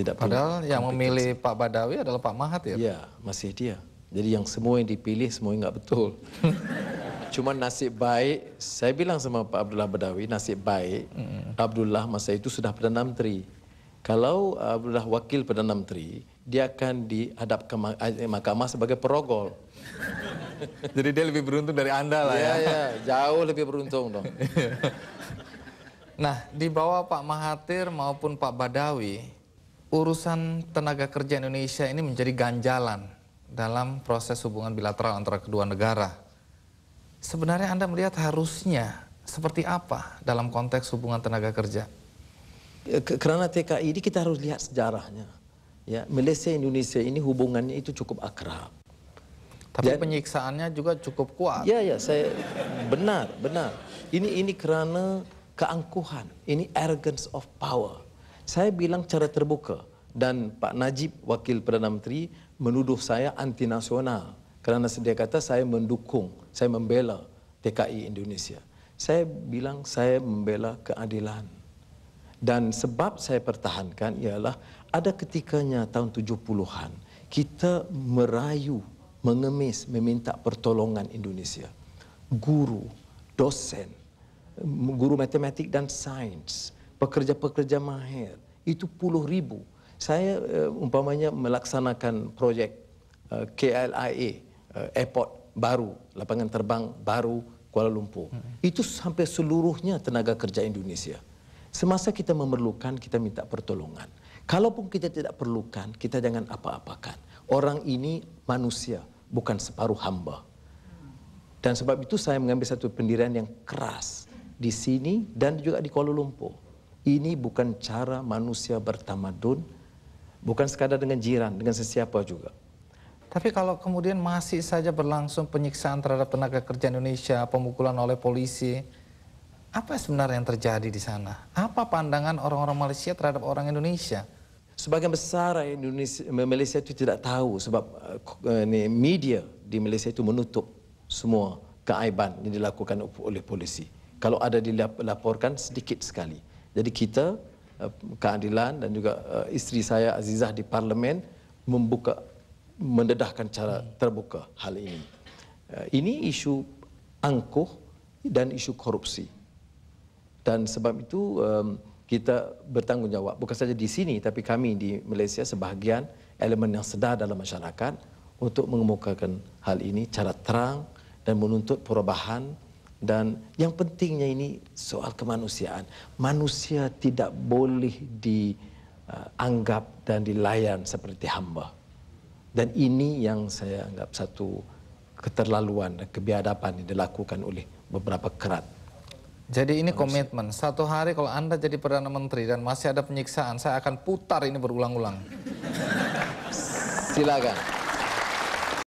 tidak punya. Padahal yang memilih Pak Badawi adalah Pak Mahathir. Ya, masih dia. Jadi yang semua yang dipilih semua nggak betul. Cuma nasib baik, saya bilang sama Pak Abdullah Badawi, nasib baik Abdullah masa itu sudah Perdana Menteri. Kalau Abdullah wakil Perdana Menteri, dia akan dihadap ke mahkamah sebagai perogol. Jadi dia lebih beruntung dari Anda lah ya. Ya, jauh lebih beruntung dong. Nah, di bawah Pak Mahathir maupun Pak Badawi, urusan tenaga kerja Indonesia ini menjadi ganjalan dalam proses hubungan bilateral antara kedua negara. Sebenarnya Anda melihat harusnya seperti apa dalam konteks hubungan tenaga kerja? Kerana TKI ini kita harus lihat sejarahnya. Ya, Malaysia Indonesia ini hubungannya itu cukup akrab. Tapi penyiksaannya juga cukup kuat. Ya, saya benar. Ini kerana keangkuhan, ini arrogance of power. Saya bilang cara terbuka dan Pak Najib wakil Perdana Menteri menuduh saya anti nasional kerana dia kata saya mendukung, saya membela TKI Indonesia. Saya bilang saya membela keadilan. Dan sebab saya pertahankan ialah ada ketikanya tahun 70-an kita merayu, mengemis, meminta pertolongan Indonesia. Guru, dosen, guru matematik dan sains, pekerja-pekerja mahir, itu puluh ribu. Saya umpamanya melaksanakan projek KLIA, airport baru, lapangan terbang baru Kuala Lumpur. Itu sampai seluruhnya tenaga kerja Indonesia. Semasa kita memerlukan, kita minta pertolongan. Kalaupun kita tidak perlukan, kita jangan apa-apakan. Orang ini manusia, bukan separuh hamba. Dan sebab itu saya mengambil satu pendirian yang keras di sini dan juga di Kuala Lumpur. Ini bukan cara manusia bertamadun, bukan sekadar dengan jiran, dengan sesiapa juga. Tapi kalau kemudian masih saja berlangsung penyiksaan terhadap tenaga kerja Indonesia, pemukulan oleh polisi, apa sebenarnya yang terjadi di sana? Apa pandangan orang-orang Malaysia terhadap orang Indonesia? Sebagian besar Malaysia itu tidak tahu sebab media di Malaysia itu menutup semua keaiban yang dilakukan oleh polisi. Kalau ada dilaporkan sedikit sekali. Jadi kita, keadilan dan juga isteri saya Azizah di parlimen mendedahkan cara terbuka hal ini. Ini isu angkuh dan isu korupsi. Dan sebab itu kita bertanggungjawab bukan saja di sini tapi kami di Malaysia sebahagian elemen yang sedar dalam masyarakat untuk mengemukakan hal ini cara terang dan menuntut perubahan. Dan yang pentingnya ini soal kemanusiaan. Manusia tidak boleh dianggap dan dilayan seperti hamba. Dan ini yang saya anggap satu keterlaluan dan kebiadaban yang dilakukan oleh beberapa kerat. Jadi ini komitmen, satu hari kalau Anda jadi Perdana Menteri dan masih ada penyiksaan, saya akan putar ini berulang-ulang. Silakan.